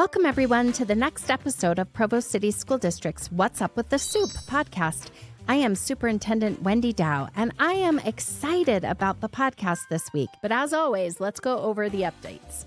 Welcome, everyone, to the next episode of Provo City School District's What's Up with the Soup podcast. I am Superintendent Wendy Dau, and I am excited about the podcast this week. But as always, let's go over the updates.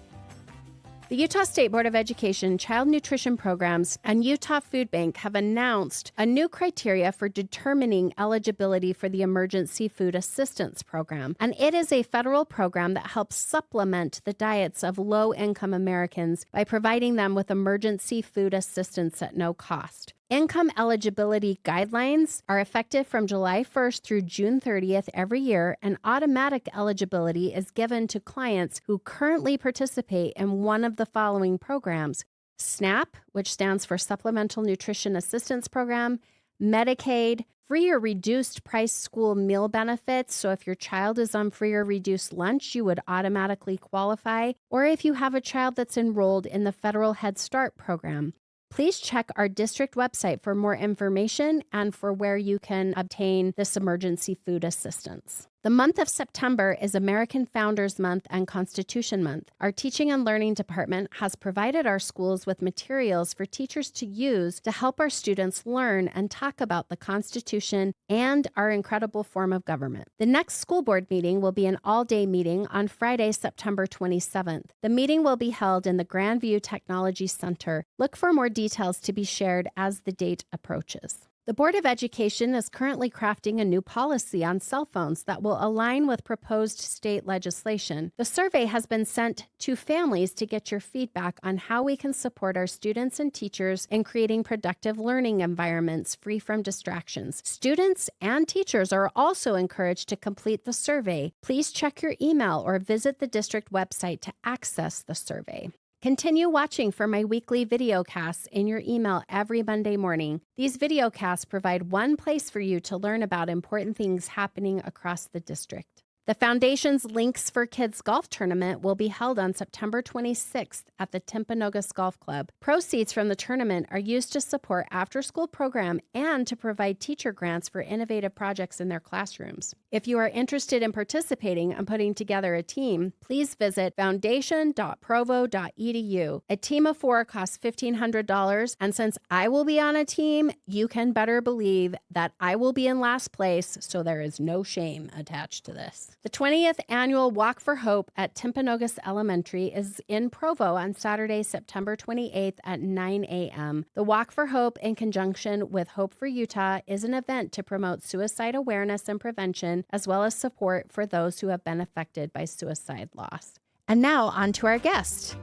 The Utah State Board of Education Child Nutrition Programs and Utah Food Bank have announced a new criteria for determining eligibility for the Emergency Food Assistance Program. And it is a federal program that helps supplement the diets of low-income Americans by providing them with emergency food assistance at no cost. Income eligibility guidelines are effective from July 1st through June 30th every year, and automatic eligibility is given to clients who currently participate in one of the following programs: SNAP, which stands for Supplemental Nutrition Assistance Program, Medicaid, free or reduced price school meal benefits. So if your child is on free or reduced lunch, you would automatically qualify, or if you have a child that's enrolled in the federal Head Start program. Please check our district website for more information and for where you can obtain this emergency food assistance. The month of September is American Founders Month and Constitution Month. Our Teaching and Learning Department has provided our schools with materials for teachers to use to help our students learn and talk about the Constitution and our incredible form of government. The next school board meeting will be an all-day meeting on Friday, September 27th. The meeting will be held in the Grandview Technology Center. Look for more details to be shared as the date approaches. The Board of Education is currently crafting a new policy on cell phones that will align with proposed state legislation. The survey has been sent to families to get your feedback on how we can support our students and teachers in creating productive learning environments free from distractions. Students and teachers are also encouraged to complete the survey. Please check your email or visit the district website to access the survey. Continue watching for my weekly videocasts in your email every Monday morning. These videocasts provide one place for you to learn about important things happening across the district. The Foundation's Links for Kids Golf Tournament will be held on September 26th at the Timpanogos Golf Club. Proceeds from the tournament are used to support after-school program and to provide teacher grants for innovative projects in their classrooms. If you are interested in participating and putting together a team, please visit foundation.provo.edu. A team of 4 costs $1,500, and since I will be on a team, you can better believe that I will be in last place, so there is no shame attached to this. The 20th Annual Walk for Hope at Timpanogos Elementary is in Provo on Saturday, September 28th at 9 a.m. The Walk for Hope, in conjunction with Hope for Utah, is an event to promote suicide awareness and prevention, as well as support for those who have been affected by suicide loss. And now on to our guest,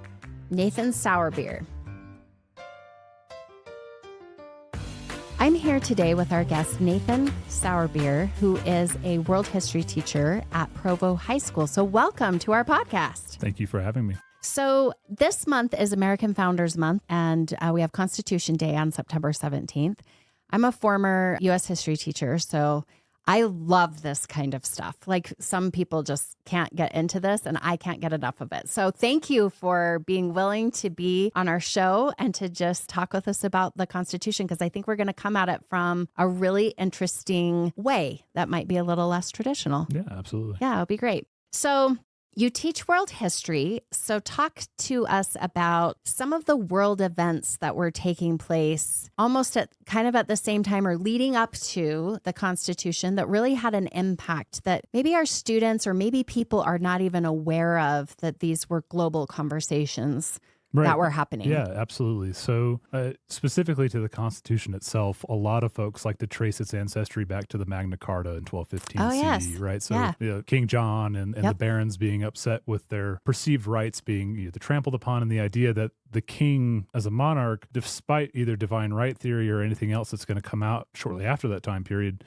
Nathan Sauerbier. I'm here today with our guest, Nathan Sauerbier, who is a world history teacher at Provo High School. So welcome to our podcast. Thank you for having me. So this month is American Founders Month, and we have Constitution Day on September 17th. I'm a former U.S. history teacher, so I love this kind of stuff. Like, some people just can't get into this, and I can't get enough of it. So thank you for being willing to be on our show and to just talk with us about the Constitution, because I think we're going to come at it from a really interesting way that might be a little less traditional. Yeah, absolutely. Yeah, it'll be great. So you teach world history, so talk to us about some of the world events that were taking place almost at the same time or leading up to the Constitution that really had an impact that maybe our students or maybe people are not even aware of, that these were global conversations that were happening. Yeah, absolutely. So specifically to the Constitution itself, a lot of folks like to trace its ancestry back to the Magna Carta in 1215 CE, right? So King John and the barons being upset with their perceived rights being trampled upon, and the idea that the king as a monarch, despite either divine right theory or anything else that's going to come out shortly after that time period,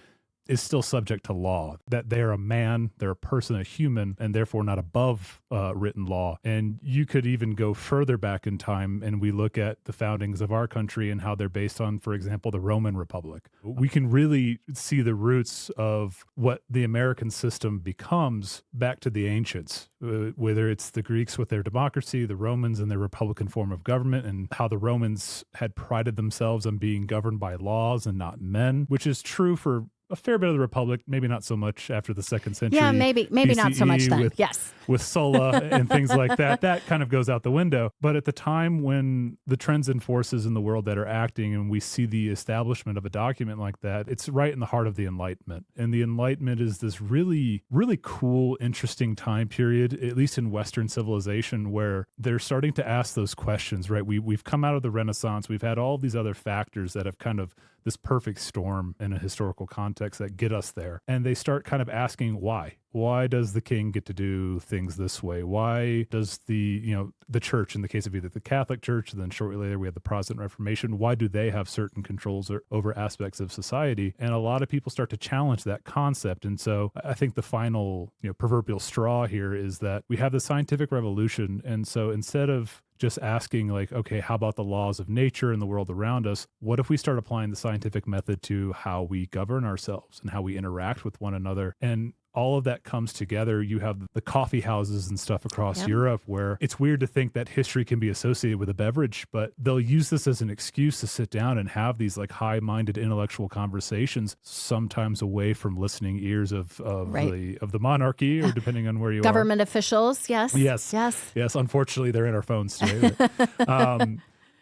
is still subject to law, that they're a man, they're a person, a human, and therefore not above written law. And you could even go further back in time, and we look at the foundings of our country and how they're based on, for example, the Roman Republic. We can really see the roots of what the American system becomes back to the ancients, whether it's the Greeks with their democracy, the Romans and their republican form of government, and how the Romans had prided themselves on being governed by laws and not men, which is true for a fair bit of the Republic, maybe not so much after the 2nd century. Yeah, maybe BCE not so much then. With, yes. with Sulla and things like that. That kind of goes out the window. But at the time when the trends and forces in the world that are acting and we see the establishment of a document like that, it's right in the heart of the Enlightenment. And the Enlightenment is this really, really cool, interesting time period, at least in Western civilization, where they're starting to ask those questions, right? We've come out of the Renaissance. We've had all these other factors that have kind of this perfect storm in a historical context that get us there. And they start kind of asking why. Why does the king get to do things this way? Why does the church, in the case of either the Catholic Church, and then shortly later we have the Protestant Reformation, why do they have certain controls over aspects of society? And a lot of people start to challenge that concept. And so I think the final proverbial straw here is that we have the scientific revolution. And so instead of just asking like, okay, how about the laws of nature and the world around us? What if we start applying the scientific method to how we govern ourselves and how we interact with one another? And all of that comes together. You have the coffee houses and stuff across Europe where it's weird to think that history can be associated with a beverage, but they'll use this as an excuse to sit down and have these like high-minded intellectual conversations, sometimes away from listening ears of the monarchy, or depending on where you Government officials, yes. Yes. Unfortunately, they're in our phones today.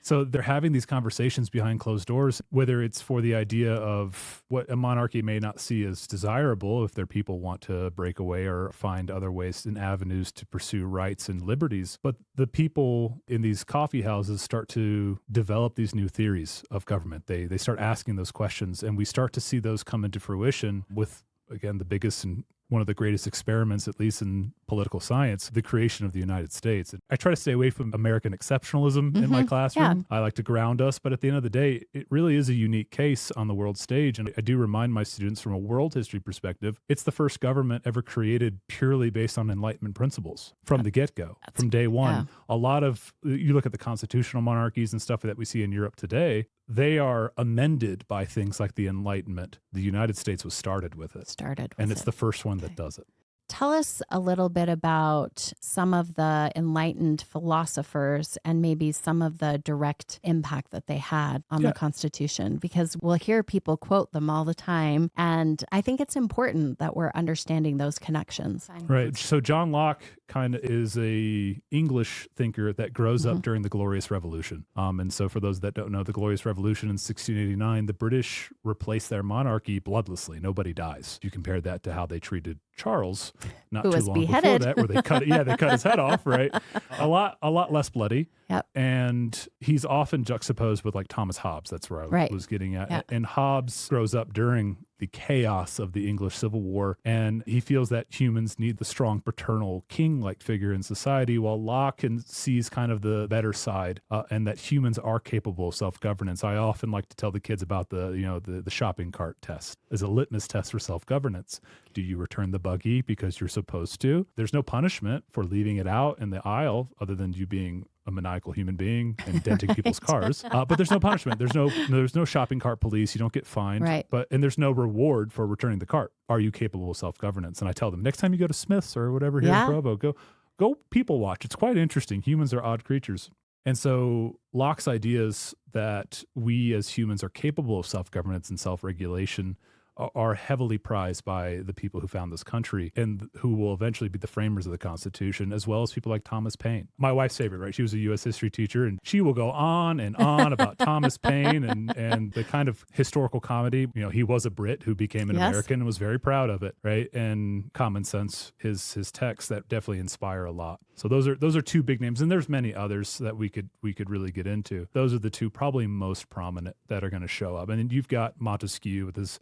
So they're having these conversations behind closed doors, whether it's for the idea of what a monarchy may not see as desirable if their people want to break away or find other ways and avenues to pursue rights and liberties. But the people in these coffee houses start to develop these new theories of government. They start asking those questions, and we start to see those come into fruition with, again, the biggest and one of the greatest experiments, at least in political science, the creation of the United States. I try to stay away from American exceptionalism in my classroom. I like to ground us, but at the end of the day, it really is a unique case on the world stage. And I do remind my students from a world history perspective, it's the first government ever created purely based on Enlightenment principles from the get-go, from day one. A lot of, you look at the constitutional monarchies and stuff that we see in Europe today, they are amended by things like the Enlightenment. The United States was started with it. And it's the first one that does it. Tell us a little bit about some of the enlightened philosophers and maybe some of the direct impact that they had on the Constitution, because we'll hear people quote them all the time. And I think it's important that we're understanding those connections. Right. So John Locke kind of is a English thinker that grows up during the Glorious Revolution. And so for those that don't know, the Glorious Revolution in 1689, the British replaced their monarchy bloodlessly. Nobody dies. You compare that to how they treated Charles not too long before that, where they cut his head off, right? A lot less bloody. And he's often juxtaposed with like Thomas Hobbes. That's where I was getting at. And Hobbes grows up during the chaos of the English Civil War, and he feels that humans need the strong paternal king-like figure in society, while Locke sees kind of the better side, and that humans are capable of self-governance. I often like to tell the kids about the shopping cart test as a litmus test for self-governance. Do you return the buggy because you're supposed to? There's no punishment for leaving it out in the aisle other than you being a maniacal human being and denting people's cars. But there's no punishment. There's no shopping cart police. You don't get fined. And there's no reward for returning the cart. Are you capable of self-governance? And I tell them, next time you go to Smith's or whatever here in Provo, go people watch. It's quite interesting. Humans are odd creatures. And so Locke's ideas that we as humans are capable of self-governance and self-regulation are heavily prized by the people who found this country and who will eventually be the framers of the Constitution, as well as people like Thomas Paine. My wife's favorite, right? She was a U.S. history teacher, and she will go on and on about Thomas Paine and the kind of historical comedy. He was a Brit who became an American and was very proud of it, right? And Common Sense, his texts that definitely inspire a lot. So those are two big names, and there's many others that we could really get into. Those are the two probably most prominent that are going to show up. And then you've got Montesquieu with his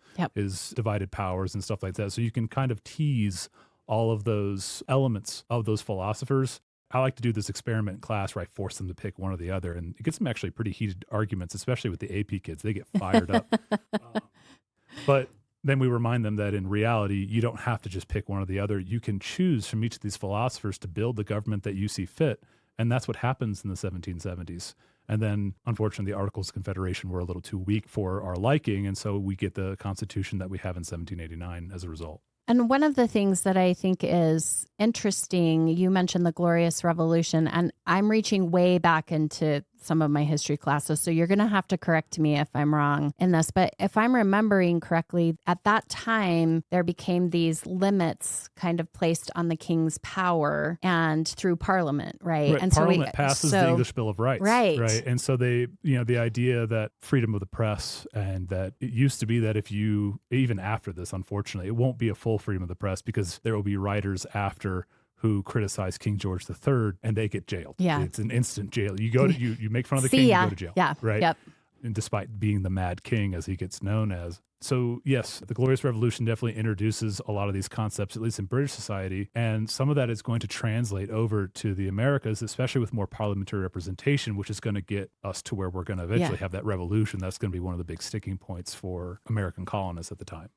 divided powers and stuff like that. So you can kind of tease all of those elements of those philosophers. I like to do this experiment in class where I force them to pick one or the other, and it gets them actually pretty heated arguments, especially with the AP kids. They get fired up. But then we remind them that in reality, you don't have to just pick one or the other. You can choose from each of these philosophers to build the government that you see fit. And that's what happens in the 1770s. And then, unfortunately, the Articles of Confederation were a little too weak for our liking. And so we get the Constitution that we have in 1789 as a result. And one of the things that I think is interesting, you mentioned the Glorious Revolution, and I'm reaching way back into some of my history classes, so you're going to have to correct me if I'm wrong in this. But if I'm remembering correctly, at that time, there became these limits kind of placed on the king's power and through Parliament, right? And Parliament passes the English Bill of Rights. Right. And so they, the idea that freedom of the press, and that it used to be that if you, even after this, unfortunately, it won't be a full freedom of the press because there will be writers after who criticize King George III and they get jailed. Yeah. It's an instant jail. You go to, you make fun of the king, you go to jail. Yeah. Right. Yep. And despite being the Mad King, as he gets known as. So yes, the Glorious Revolution definitely introduces a lot of these concepts, at least in British society. And some of that is going to translate over to the Americas, especially with more parliamentary representation, which is going to get us to where we're going to eventually have that revolution. That's going to be one of the big sticking points for American colonists at the time.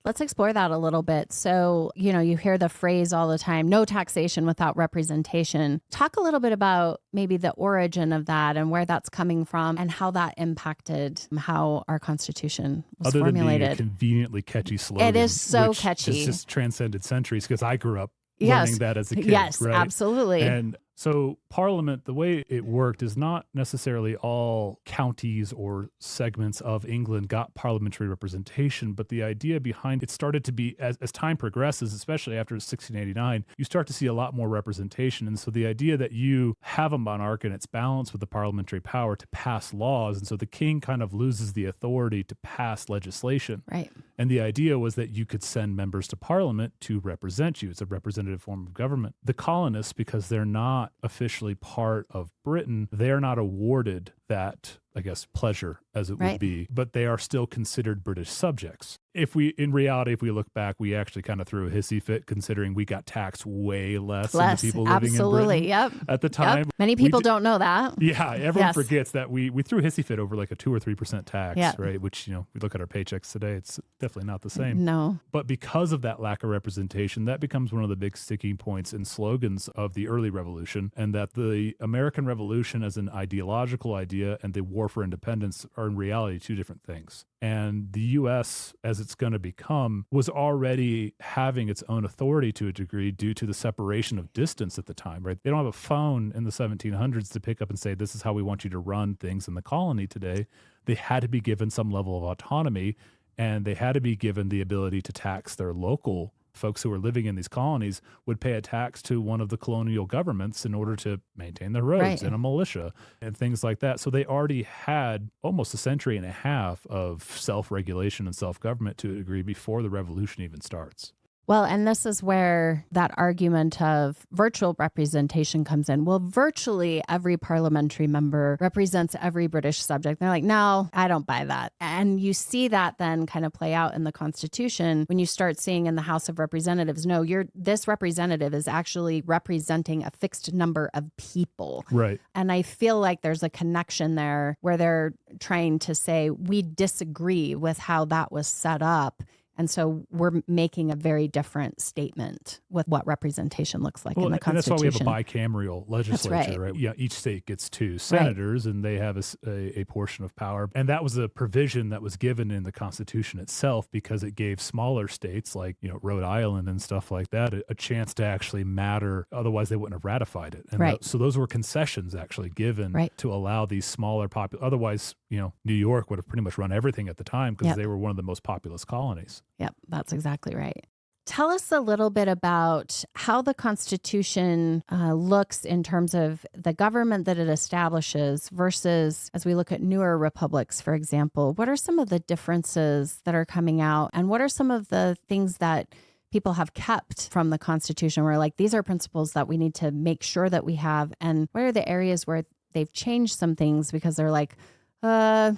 Let's explore that a little bit. So, you hear the phrase all the time, no taxation without representation. Talk a little bit about maybe the origin of that and where that's coming from and how that impacted how our Constitution was formulated. Other than being a conveniently catchy slogan. It is so catchy. It's just transcended centuries because I grew up learning that as a kid. Yes, right? Absolutely. And so Parliament, the way it worked is not necessarily all counties or segments of England got parliamentary representation, but the idea behind it started to be, as time progresses, especially after 1689, you start to see a lot more representation. And so the idea that you have a monarch and it's balanced with the parliamentary power to pass laws, and so the king kind of loses the authority to pass legislation. Right. And the idea was that you could send members to Parliament to represent you. It's a representative form of government. The colonists, because they're not officially part of Britain, they're not awarded that, I guess, pleasure as it would be, but they are still considered British subjects. In reality, if we look back, we actually kind of threw a hissy fit considering we got taxed way less than the people living in Britain at the time. Yep. Many people don't know that. Yeah, everyone forgets that we threw a hissy fit over like a 2 or 3% tax, right? Which, we look at our paychecks today, it's definitely not the same. No. But because of that lack of representation, that becomes one of the big sticking points and slogans of the early revolution, and that the American Revolution as an ideological idea and the war for independence are in reality two different things. And the U.S., as it's going to become, was already having its own authority to a degree due to the separation of distance at the time, right? They don't have a phone in the 1700s to pick up and say, this is how we want you to run things in the colony today. They had to be given some level of autonomy, and they had to be given the ability to tax their local folks who were living in these colonies would pay a tax to one of the colonial governments in order to maintain their roads and a militia and things like that. So they already had almost a century and a half of self-regulation and self-government to a degree before the revolution even starts. Well, and this is where that argument of virtual representation comes in. Well, virtually every parliamentary member represents every British subject. They're like, no, I don't buy that. And you see that then kind of play out in the Constitution when you start seeing in the House of Representatives, no, this representative is actually representing a fixed number of people. Right. And I feel like there's a connection there where they're trying to say, we disagree with how that was set up. And so we're making a very different statement with what representation looks like in the Constitution. And that's why we have a bicameral legislature, right? Yeah, each state gets 2 senators, and they have a portion of power. And that was a provision that was given in the Constitution itself because it gave smaller states like Rhode Island and stuff like that a chance to actually matter. Otherwise, they wouldn't have ratified it. And so those were concessions actually given to allow these smaller otherwise, New York would have pretty much run everything at the time because they were one of the most populous colonies. Yep, that's exactly right. Tell us a little bit about how the Constitution looks in terms of the government that it establishes versus as we look at newer republics, for example. What are some of the differences that are coming out, and what are some of the things that people have kept from the Constitution where these are principles that we need to make sure that we have, and what are the areas where they've changed some things because they're like,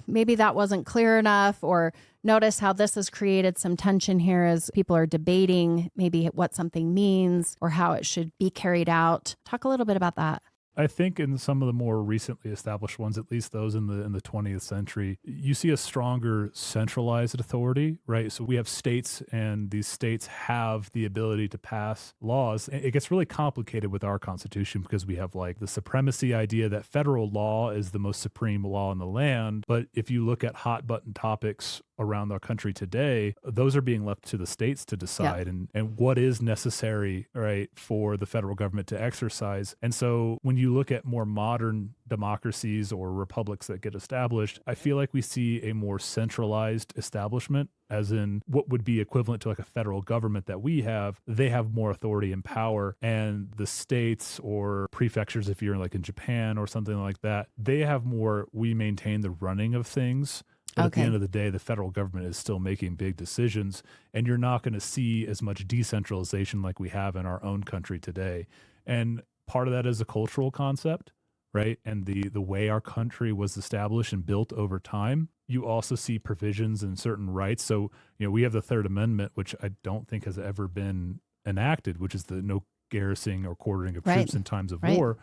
maybe that wasn't clear enough, or notice how this has created some tension here as people are debating maybe what something means or how it should be carried out. Talk a little bit about that. I think in some of the more recently established ones, at least those in the 20th century, you see a stronger centralized authority, right? So we have states, and these states have the ability to pass laws. It gets really complicated with our Constitution because we have the supremacy idea that federal law is the most supreme law in the land. But if you look at hot button topics around our country today, those are being left to the states to decide and what is necessary, right, for the federal government to exercise. And so when you look at more modern democracies or republics that get established, I feel like we see a more centralized establishment, as in what would be equivalent to like a federal government that we have. They have more authority and power, and the states or prefectures, if you're like in Japan or something like that, they have more, we maintain the running of things. But at the end of the day, the federal government is still making big decisions, and you're not going to see as much decentralization like we have in our own country today. And part of that is a cultural concept, right? And the way our country was established and built over time. You also see provisions in certain rights. So, we have the Third Amendment, which I don't think has ever been enacted, which is the no garrisoning or quartering of troops in times of war.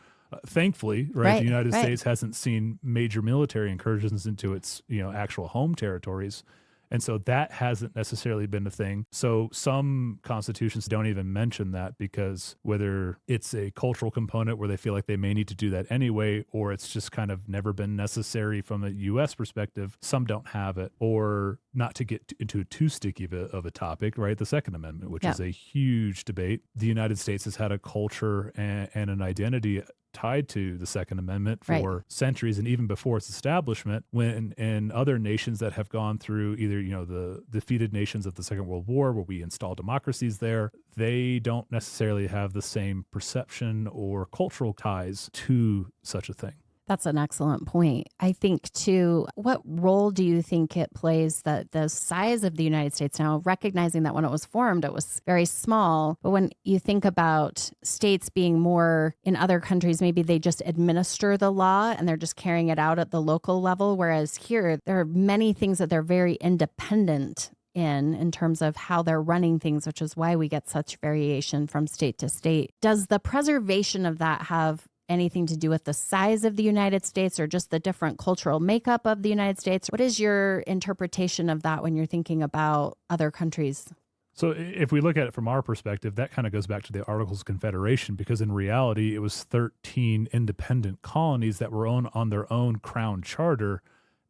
Thankfully, the United States hasn't seen major military incursions into its, actual home territories. And so that hasn't necessarily been a thing. So some constitutions don't even mention that, because whether it's a cultural component where they feel like they may need to do that anyway, or it's just kind of never been necessary from a U.S. perspective, some don't have it. Or not to get into too sticky of a topic, right? The Second Amendment, which is a huge debate. The United States has had a culture and an identity tied to the Second Amendment for centuries, and even before its establishment, when in other nations that have gone through either, the defeated nations of the Second World War, where we install democracies there, they don't necessarily have the same perception or cultural ties to such a thing. That's an excellent point. I think, too, what role do you think it plays that the size of the United States now, recognizing that when it was formed, it was very small. But when you think about states being more in other countries, maybe they just administer the law and they're just carrying it out at the local level. Whereas here, there are many things that they're very independent in terms of how they're running things, which is why we get such variation from state to state. Does the preservation of that have anything to do with the size of the United States, or just the different cultural makeup of the United States? What is your interpretation of that when you're thinking about other countries? So if we look at it from our perspective, that kind of goes back to the Articles of Confederation, because in reality, it was 13 independent colonies that were on their own crown charter,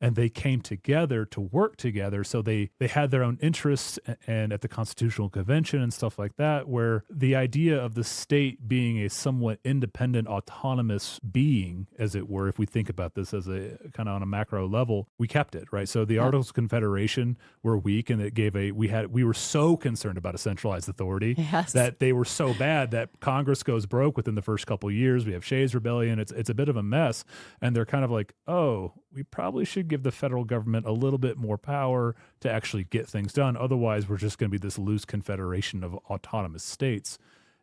and they came together to work together. So they had their own interests, and at the Constitutional Convention and stuff like that, where the idea of the state being a somewhat independent, autonomous being, as it were, if we think about this as a kind of on a macro level, we kept it, right? So the Articles of Confederation were weak, and it gave we were so concerned about a centralized authority that they were so bad that Congress goes broke within the first couple of years. We have Shays Rebellion. It's a bit of a mess. And they're kind of like, oh, we probably should give the federal government a little bit more power to actually get things done. Otherwise, we're just going to be this loose confederation of autonomous states.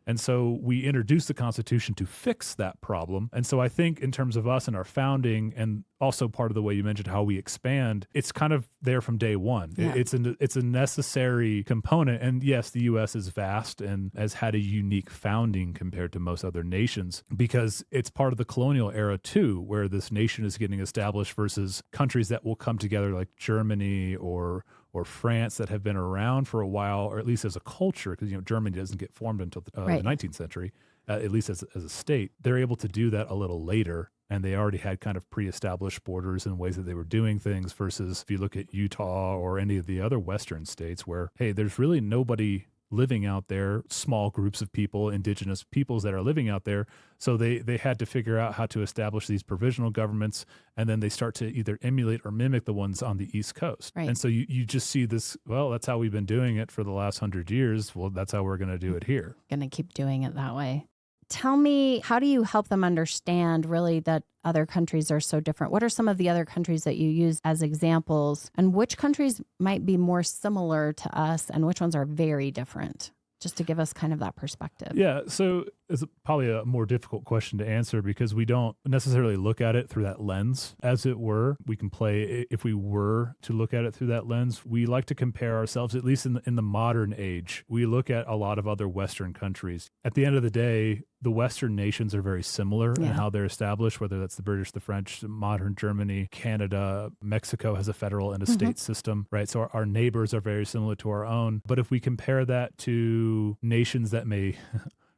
And so we introduced the Constitution to fix that problem. And so I think in terms of us and our founding, and also part of the way you mentioned how we expand, it's kind of there from day one. Yeah. It's a necessary component. And yes, the U.S. is vast and has had a unique founding compared to most other nations, because it's part of the colonial era too, where this nation is getting established versus countries that will come together like Germany or France that have been around for a while, or at least as a culture, because Germany doesn't get formed until the 19th century, at least as a state. They're able to do that a little later, and they already had kind of pre-established borders and ways that they were doing things, versus if you look at Utah or any of the other Western states where, hey, there's really nobody living out there, small groups of people, indigenous peoples that are living out there. So they had to figure out how to establish these provisional governments, and then they start to either emulate or mimic the ones on the East Coast. Right. And so you just see this, well, that's how we've been doing it for the last 100 years. Well, that's how we're going to do it here. Going to keep doing it that way. Tell me, how do you help them understand really that other countries are so different? What are some of the other countries that you use as examples, and which countries might be more similar to us and which ones are very different? Just to give us kind of that perspective. Yeah, so it's probably a more difficult question to answer, because we don't necessarily look at it through that lens, as it were. We can play, if we were to look at it through that lens, we like to compare ourselves, at least in the modern age. We look at a lot of other Western countries. At the end of the day, the Western nations are very similar in how they're established, whether that's the British, the French, modern Germany, Canada, Mexico has a federal and a state system, right? So our neighbors are very similar to our own. But if we compare that to nations that may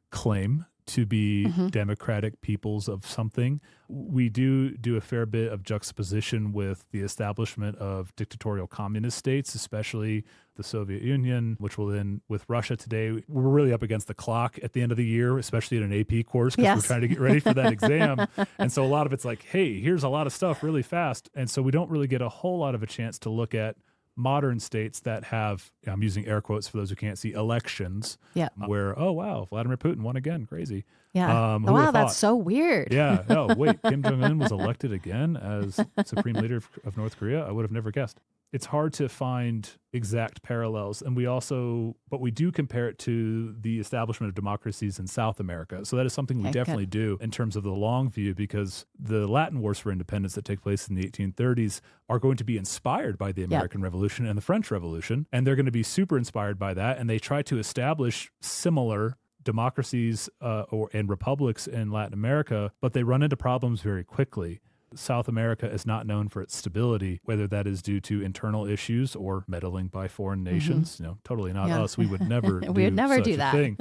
claim to be democratic peoples of something. We do a fair bit of juxtaposition with the establishment of dictatorial communist states, especially the Soviet Union, which will then, with Russia today, we're really up against the clock at the end of the year, especially in an AP course, because we're trying to get ready for that exam. And so a lot of it's like, hey, here's a lot of stuff really fast. And so we don't really get a whole lot of a chance to look at modern states that have, I'm using air quotes for those who can't see, elections, where, oh, wow, Vladimir Putin won again. Crazy. Yeah. Wow, that's so weird. Yeah. Oh, wait, Kim Jong-un was elected again as supreme leader of North Korea? I would have never guessed. It's hard to find exact parallels. And but we do compare it to the establishment of democracies in South America. So that is something we definitely do in terms of the long view, because the Latin Wars for Independence that take place in the 1830s are going to be inspired by the American Revolution and the French Revolution. And they're going to be super inspired by that. And they try to establish similar democracies and republics in Latin America, but they run into problems very quickly. South America is not known for its stability, whether that is due to internal issues or meddling by foreign nations. Totally not us. We would never do that thing.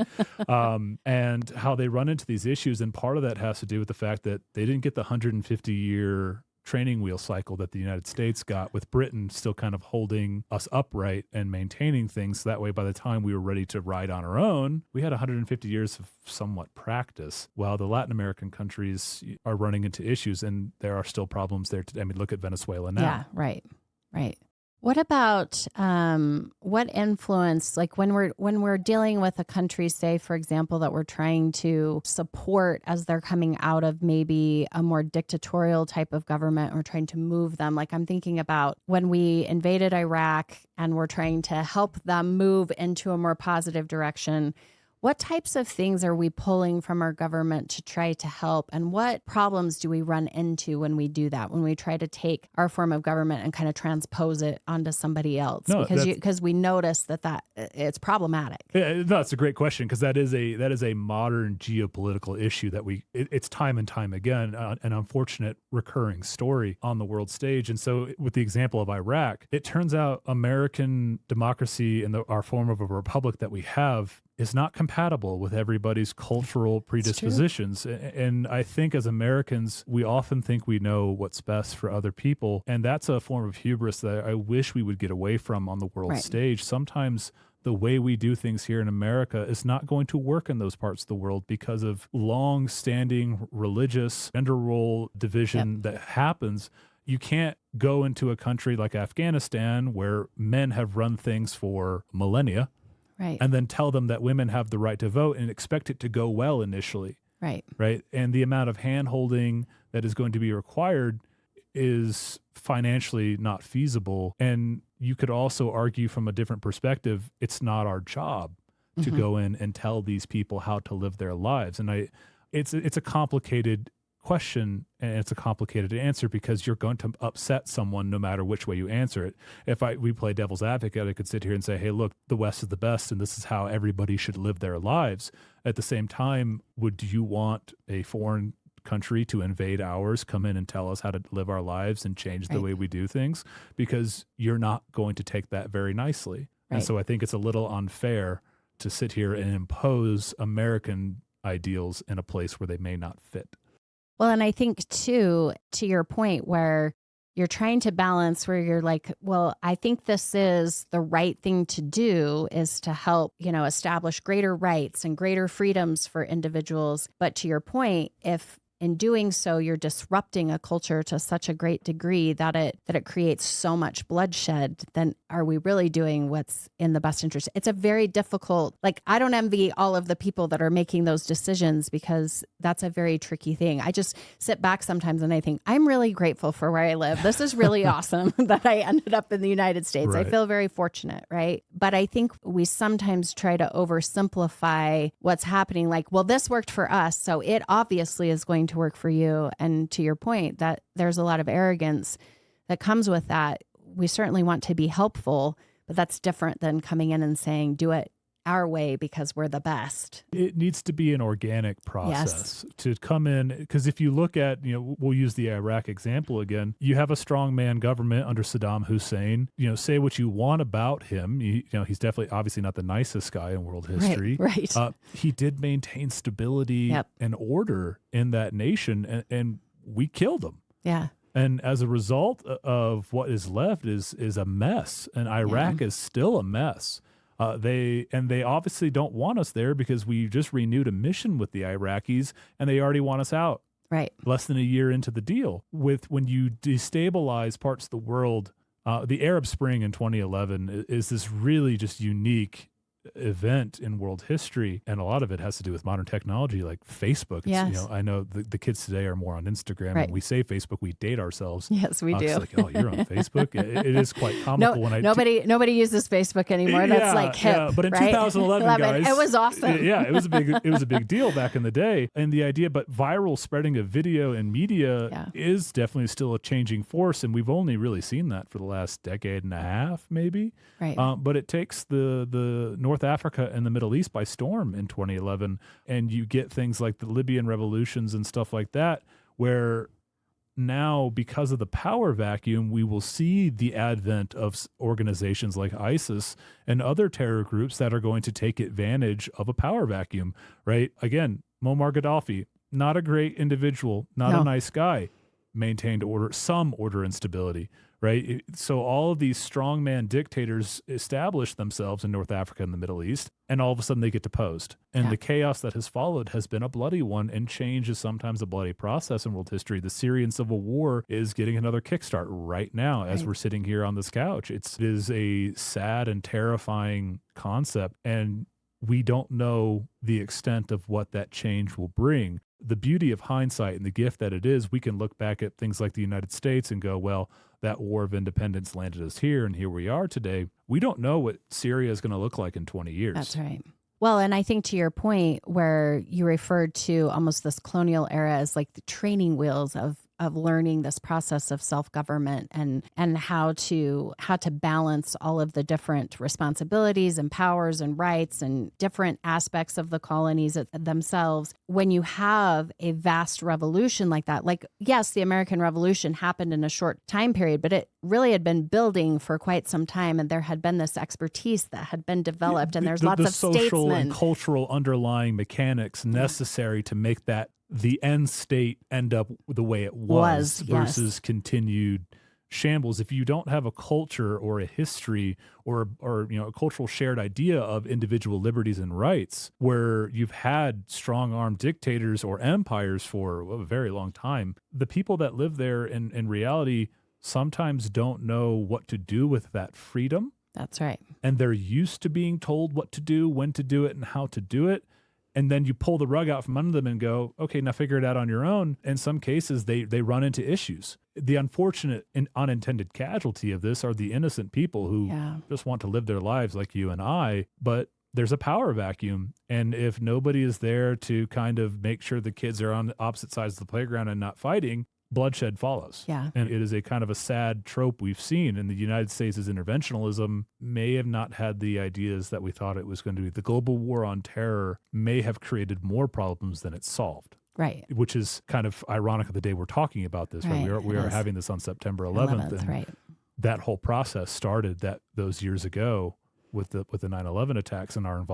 And how they run into these issues. And part of that has to do with the fact that they didn't get the 150-year training wheel cycle that the United States got, with Britain still kind of holding us upright and maintaining things. So that way, by the time we were ready to ride on our own, we had 150 years of somewhat practice, while the Latin American countries are running into issues, and there are still problems there. I mean, look at Venezuela now. Yeah, right. What about what influence, like when we're dealing with a country, say, for example, that we're trying to support as they're coming out of maybe a more dictatorial type of government, or trying to move them? Like, I'm thinking about when we invaded Iraq and we're trying to help them move into a more positive direction. What types of things are we pulling from our government to try to help? And what problems do we run into when we do that, when we try to take our form of government and kind of transpose it onto somebody else? Because we notice that it's problematic. Yeah, no, that's a great question, because that is a modern geopolitical issue that it's time and time again an unfortunate recurring story on the world stage. And so with the example of Iraq, it turns out American democracy and our form of a republic that we have is not compatible with everybody's cultural predispositions. And I think as Americans, we often think we know what's best for other people. And that's a form of hubris that I wish we would get away from on the world stage. Sometimes the way we do things here in America is not going to work in those parts of the world because of long-standing religious gender role division that happens. You can't go into a country like Afghanistan, where men have run things for millennia, and then tell them that women have the right to vote and expect it to go well initially. Right. And the amount of hand-holding that is going to be required is financially not feasible. And you could also argue from a different perspective, it's not our job to go in and tell these people how to live their lives. And it's a complicated question, and it's a complicated answer, because you're going to upset someone no matter which way you answer it. If we play devil's advocate, I could sit here and say, hey, look, the West is the best, and this is how everybody should live their lives. At the same time, would you want a foreign country to invade ours, come in and tell us how to live our lives and change the way we do things? Because you're not going to take that very nicely. And so I think it's a little unfair to sit here and impose American ideals in a place where they may not fit. Well, and I think, too, to your point, where you're trying to balance, where you're like, well, I think this is the right thing to do, is to help, establish greater rights and greater freedoms for individuals. But to your point, if in doing so, you're disrupting a culture to such a great degree that it creates so much bloodshed, then are we really doing what's in the best interest? It's a very difficult, I don't envy all of the people that are making those decisions, because that's a very tricky thing. I just sit back sometimes and I think, I'm really grateful for where I live. This is really awesome that I ended up in the United States. I feel very fortunate, right? But I think we sometimes try to oversimplify what's happening. Like, well, this worked for us, so it obviously is going to work for you. And to your point, that there's a lot of arrogance that comes with that. We certainly want to be helpful, but that's different than coming in and saying, do it our way because we're the best. It needs to be an organic process to come in, because if you look at, we'll use the Iraq example again, you have a strongman government under Saddam Hussein, say what you want about him. He's definitely obviously not the nicest guy in world history. Right. He did maintain stability and order in that nation, and we killed him. Yeah. And as a result of what is left is a mess, and Iraq is still a mess. They obviously don't want us there because we just renewed a mission with the Iraqis, and they already want us out. Right. Less than a year into the deal. When you destabilize parts of the world, the Arab Spring in 2011 is this really just unique event in world history, and a lot of it has to do with modern technology like Facebook. I know the kids today are more on Instagram. When we say Facebook, we date ourselves. Yes, we do. It's like, oh, you're on Facebook. It is quite comical. Nobody uses Facebook anymore. That's like hip. Yeah, but in 2011, guys, it was awesome. Yeah, it was a big deal back in the day. And the idea, but viral spreading of video and media is definitely still a changing force, and we've only really seen that for the last decade and a half, maybe. Right. But it takes the North Africa and the Middle East by storm in 2011, and you get things like the Libyan revolutions and stuff like that, where now, because of the power vacuum, we will see the advent of organizations like ISIS and other terror groups that are going to take advantage of a power vacuum, right? Again, Muammar Gaddafi, not a great individual, not a nice guy, maintained some order and stability. Right. So all of these strongman dictators establish themselves in North Africa and the Middle East, and all of a sudden they get deposed. And the chaos that has followed has been a bloody one, and change is sometimes a bloody process in world history. The Syrian civil war is getting another kickstart right now as we're sitting here on this couch. It is a sad and terrifying concept, and we don't know the extent of what that change will bring. The beauty of hindsight and the gift that it is, we can look back at things like the United States and go, well, that war of independence landed us here, and here we are today. We don't know what Syria is going to look like in 20 years. That's right. Well, and I think to your point where you referred to almost this colonial era as like the training wheels of learning this process of self-government and how to balance all of the different responsibilities and powers and rights and different aspects of the colonies themselves. When you have a vast revolution like that, like, yes, the American Revolution happened in a short time period, but it really had been building for quite some time, and there had been this expertise that had been developed, and there's lots of statesmen. The social and cultural underlying mechanics necessary to make that the end state end up the way it was versus continued shambles. If you don't have a culture or a history or a cultural shared idea of individual liberties and rights, where you've had strong-armed dictators or empires for a very long time, the people that live there in reality sometimes don't know what to do with that freedom. That's right. And they're used to being told what to do, when to do it, and how to do it. And then you pull the rug out from under them and go, okay, now figure it out on your own. In some cases, they run into issues. The unfortunate and unintended casualty of this are the innocent people who just want to live their lives like you and I, but there's a power vacuum. And if nobody is there to kind of make sure the kids are on the opposite sides of the playground and not fighting, bloodshed follows. Yeah. And it is a kind of a sad trope we've seen. And the United States' interventionalism may have not had the ideas that we thought it was going to be. The global war on terror may have created more problems than it solved. Right. Which is kind of ironic of the day we're talking about this. Right. We are having this on September 11th. And right. That whole process started those years ago with the 9/11 attacks and our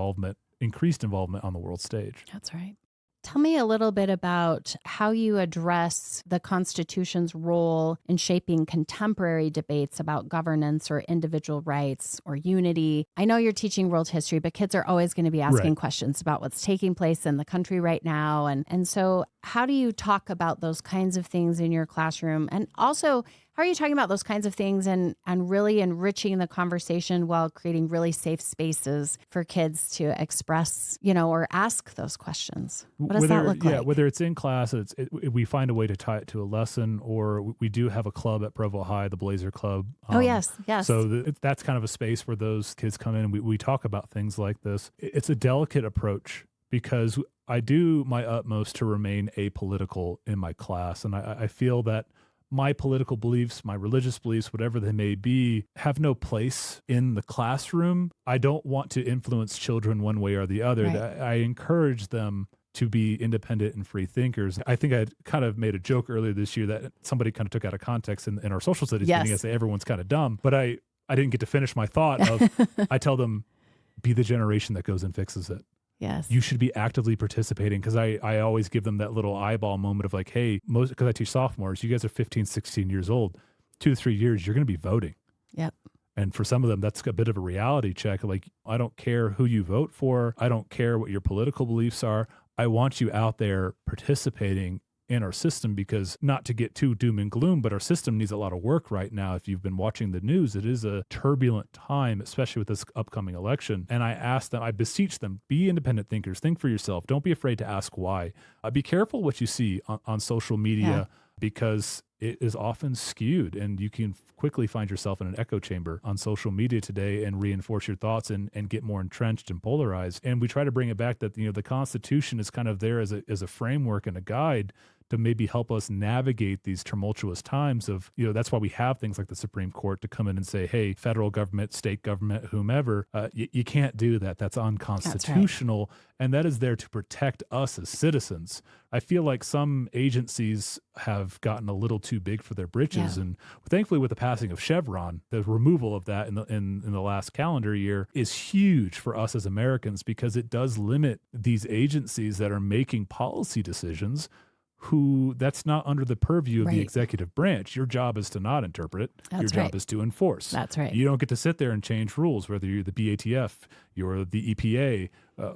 increased involvement on the world stage. That's right. Tell me a little bit about how you address the Constitution's role in shaping contemporary debates about governance or individual rights or unity. I know you're teaching world history, but kids are always going to be asking questions about what's taking place in the country right now. And so how do you talk about those kinds of things in your classroom? And also, how are you talking about those kinds of things and really enriching the conversation while creating really safe spaces for kids to express, or ask those questions? What does that look like? Yeah, whether it's in class, we find a way to tie it to a lesson, or we do have a club at Provo High, the Blazer Club. Yes. So that's kind of a space where those kids come in and we talk about things like this. It's a delicate approach because I do my utmost to remain apolitical in my class. And I feel that my political beliefs, my religious beliefs, whatever they may be, have no place in the classroom. I don't want to influence children one way or the other. Right. I encourage them to be independent and free thinkers. I think I kind of made a joke earlier this year that somebody kind of took out of context in our social studies meeting. I say everyone's kind of dumb, but I didn't get to finish my thought of, I tell them, be the generation that goes and fixes it. Yes. You should be actively participating, because I always give them that little eyeball moment of like, hey, because I teach sophomores, you guys are 15, 16 years old, 2 to 3 years, you're going to be voting. Yep. And for some of them, that's a bit of a reality check. Like, I don't care who you vote for. I don't care what your political beliefs are. I want you out there participating in our system, because, not to get too doom and gloom, but our system needs a lot of work right now. If you've been watching the news, it is a turbulent time, especially with this upcoming election. And I ask them, I beseech them, be independent thinkers, think for yourself. Don't be afraid to ask why. Be careful what you see on social media, because it is often skewed, and you can quickly find yourself in an echo chamber on social media today and reinforce your thoughts and get more entrenched and polarized. And we try to bring it back that, the Constitution is kind of there as a framework and a guide to maybe help us navigate these tumultuous times of, that's why we have things like the Supreme Court to come in and say, hey, federal government, state government, whomever, you can't do that. That's unconstitutional. That's right. And that is there to protect us as citizens. I feel like some agencies have gotten a little too big for their britches. Yeah. And thankfully, with the passing of Chevron, the removal of that in the last calendar year is huge for us as Americans, because it does limit these agencies that are making policy decisions that's not under the purview of the executive branch. Your job is to not interpret. Your job is to enforce. That's right. You don't get to sit there and change rules, whether you're the BATF, you're the EPA,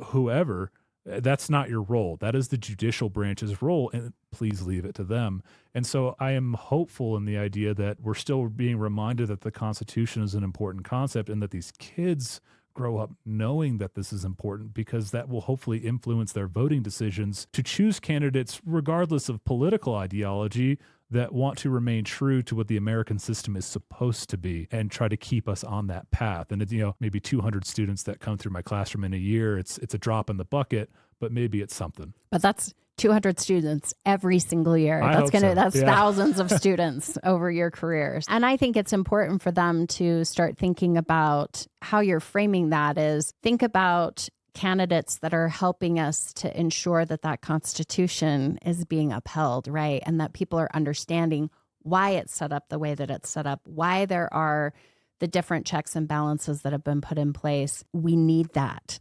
whoever. That's not your role. That is the judicial branch's role, and please leave it to them. And so I am hopeful in the idea that we're still being reminded that the Constitution is an important concept, and that these kids grow up knowing that this is important, because that will hopefully influence their voting decisions to choose candidates regardless of political ideology that want to remain true to what the American system is supposed to be and try to keep us on that path. And it's, maybe 200 students that come through my classroom in a year, it's a drop in the bucket, but maybe it's something. But that's 200 students every single year. That's thousands of students over your careers. And I think it's important for them to start thinking about how you're framing that is, think about candidates that are helping us to ensure that Constitution is being upheld, right? And that people are understanding why it's set up the way that it's set up, why there are the different checks and balances that have been put in place. We need that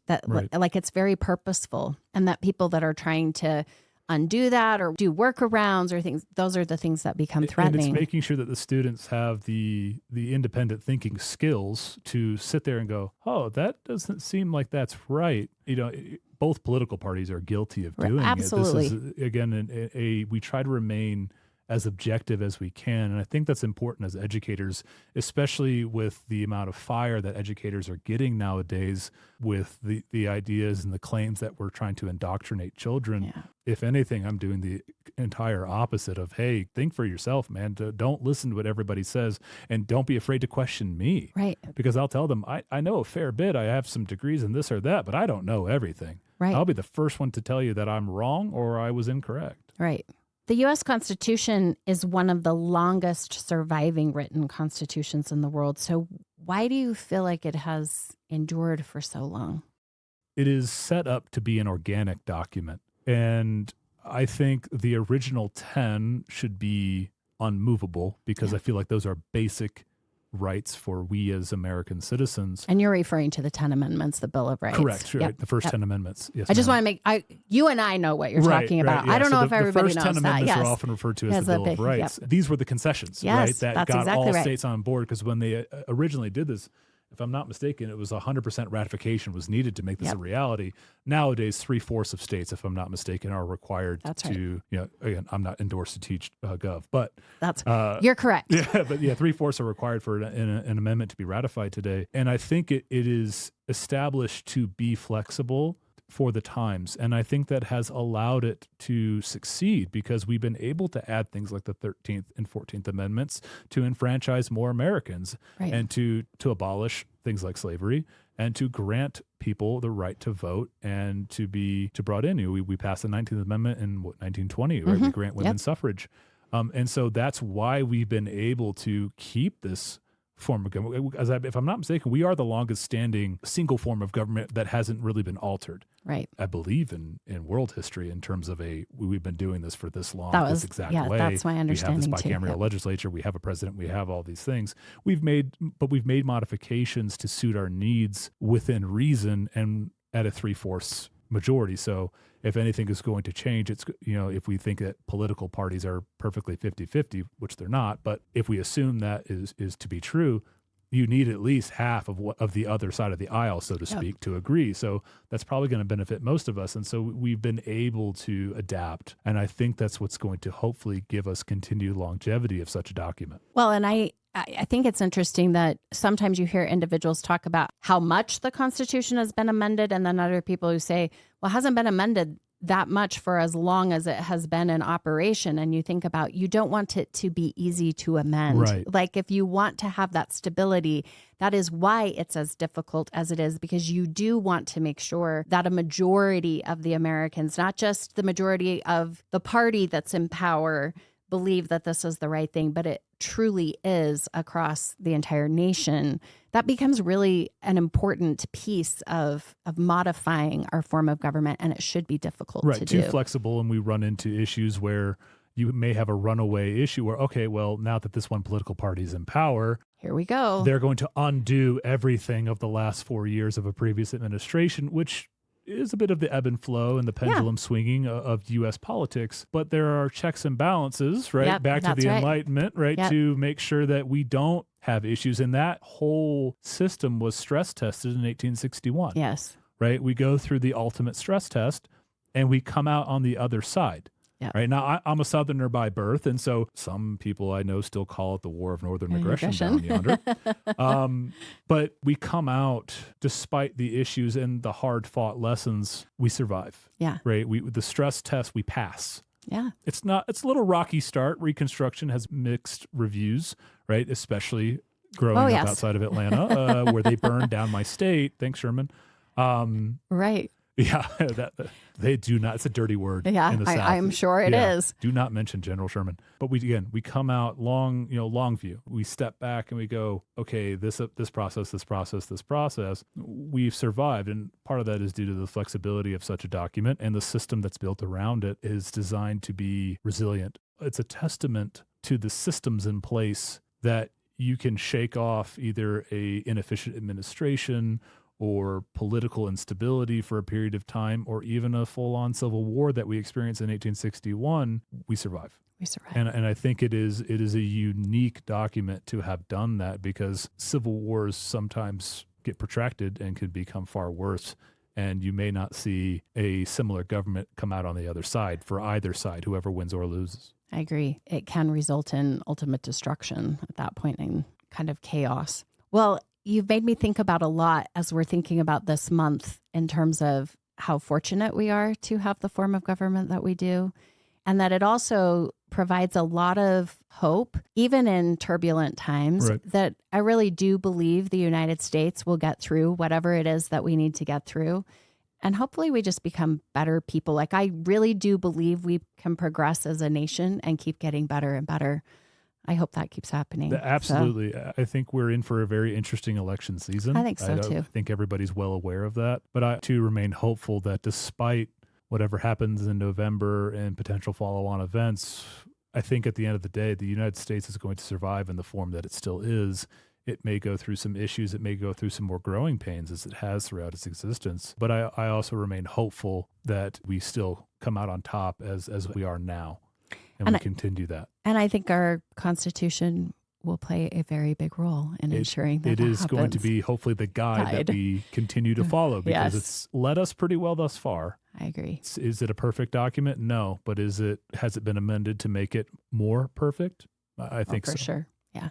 like it's very purposeful, and that people that are trying to undo that or do workarounds or things, those are the things that become threatening. And it's making sure that the students have the independent thinking skills to sit there and go, oh, that doesn't seem like that's right. Both political parties are guilty of doing Absolutely. it. This is, again, we try to remain as objective as we can. And I think that's important as educators, especially with the amount of fire that educators are getting nowadays with the ideas and the claims that we're trying to indoctrinate children. Yeah. If anything, I'm doing the entire opposite of, hey, think for yourself, man. Don't listen to what everybody says, and don't be afraid to question me. Right. Because I'll tell them, I know a fair bit. I have some degrees in this or that, but I don't know everything. Right. I'll be the first one to tell you that I'm wrong or I was incorrect. Right. The U.S. Constitution is one of the longest surviving written constitutions in the world. So why do you feel like it has endured for so long? It is set up to be an organic document. And I think the original 10 should be unmovable, because I feel like those are basic rights for we as American citizens. And you're referring to the 10 amendments, the Bill of Rights. Correct. Right. The first 10 amendments. Yes. I just want to you and I know what you're talking about. Yeah. I don't know if everybody knows that. The first 10 amendments are often referred to as the Bill of Rights. These were the concessions, right? That that's got exactly all right. states on board, because when they originally did this, if I'm not mistaken, it was 100% ratification was needed to make this a reality. Nowadays, 3/4 of states, if I'm not mistaken, are required to, again, I'm not endorsed to teach Gov, but you're correct. Yeah, but 3/4 are required for an amendment to be ratified today. And I think it is established to be flexible for the times. And I think that has allowed it to succeed, because we've been able to add things like the 13th and 14th Amendments to enfranchise more Americans and to abolish things like slavery and to grant people the right to vote and to be brought in. We passed the 19th Amendment in 1920, right? We grant women suffrage. And so that's why we've been able to keep this form of government. If I'm not mistaken, we are the longest standing single form of government that hasn't really been altered. Right. I believe in world history in terms of we've been doing this for this long, this exact way. That's my understanding. We have this bicameral legislature, we have a president, we have all these things. We've made modifications to suit our needs within reason and at a 3/4 majority. So if anything is going to change, it's, if we think that political parties are perfectly 50-50, which they're not, but if we assume that is to be true, you need at least half of the other side of the aisle, so to speak, to agree. So that's probably going to benefit most of us. And so we've been able to adapt. And I think that's what's going to hopefully give us continued longevity of such a document. Well, and I think it's interesting that sometimes you hear individuals talk about how much the Constitution has been amended, and then other people who say, well, it hasn't been amended that much for as long as it has been in operation. And you think about, you don't want it to be easy to amend. Right. Like if you want to have that stability, that is why it's as difficult as it is, because you do want to make sure that a majority of the Americans, not just the majority of the party that's in power, believe that this is the right thing, but it truly is across the entire nation. That becomes really an important piece of modifying our form of government, and it should be difficult to do. Too flexible, and we run into issues where you may have a runaway issue where, okay, well, now that this one political party is in power, here we go. They're going to undo everything of the last 4 years of a previous administration, which is a bit of the ebb and flow and the pendulum swinging of U.S. politics. But there are checks and balances, right? Yep, back to the right. Enlightenment, right? Yep. To make sure that we don't have issues. And that whole system was stress tested in 1861. Yes. Right? We go through the ultimate stress test and we come out on the other side. Yep. Right now, I'm a Southerner by birth, and so some people I know still call it the War of Northern Aggression down yonder. But we come out, despite the issues and the hard-fought lessons, we survive. Yeah. Right. The stress test, we pass. Yeah. It's a little rocky start. Reconstruction has mixed reviews, right? Especially growing up outside of Atlanta, where they burned down my state. Thanks, Sherman. Right. Yeah, they do not. It's a dirty word. Yeah, in the South. I'm sure it is. Do not mention General Sherman. But we come out long view. We step back and we go, okay, this process. We've survived, and part of that is due to the flexibility of such a document, and the system that's built around it is designed to be resilient. It's a testament to the systems in place that you can shake off either a inefficient administration or political instability for a period of time, or even a full-on civil war that we experienced in 1861, we survive. We survive. And I think it is a unique document to have done that, because civil wars sometimes get protracted and can become far worse. And you may not see a similar government come out on the other side for either side, whoever wins or loses. I agree. It can result in ultimate destruction at that point and kind of chaos. Well, you've made me think about a lot as we're thinking about this month in terms of how fortunate we are to have the form of government that we do, and that it also provides a lot of hope, even in turbulent times, right. That I really do believe the United States will get through whatever it is that we need to get through. And hopefully we just become better people. Like, I really do believe we can progress as a nation and keep getting better and better. I hope that keeps happening. Absolutely. So, I think we're in for a very interesting election season. I think so, too. I think everybody's well aware of that. But I, too, remain hopeful that despite whatever happens in November and potential follow-on events, I think at the end of the day, the United States is going to survive in the form that it still is. It may go through some issues. It may go through some more growing pains, as it has throughout its existence. But I also remain hopeful that we still come out on top as we are now. And we continue that. And I think our Constitution will play a very big role in ensuring that it is happens. going to be hopefully the guide that we continue to follow, because it's led us pretty well thus far. I agree. Is it a perfect document? No. But has it been amended to make it more perfect? I think so. For sure. Yeah.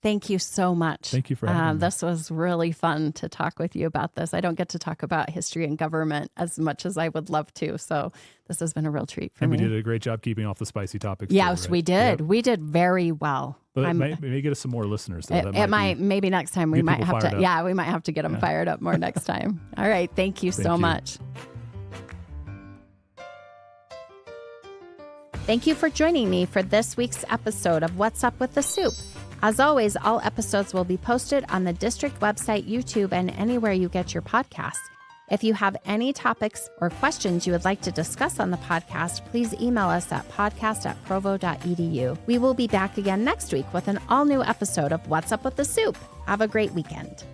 Thank you so much. Thank you for having me. This was really fun to talk with you about this. I don't get to talk about history and government as much as I would love to. So this has been a real treat for me. And we did a great job keeping off the spicy topics. Yes, too, right? we did. Yep. We did very well. But it may get us some more listeners, though. Maybe next time we might have to. Yeah, we might have to get them fired up more next time. All right. Thank you so much. Thank you for joining me for this week's episode of What's Up with the Soup. As always, all episodes will be posted on the district website, YouTube, and anywhere you get your podcasts. If you have any topics or questions you would like to discuss on the podcast, please email us at podcast@provo.edu. We will be back again next week with an all-new episode of What's Up with the Soup. Have a great weekend.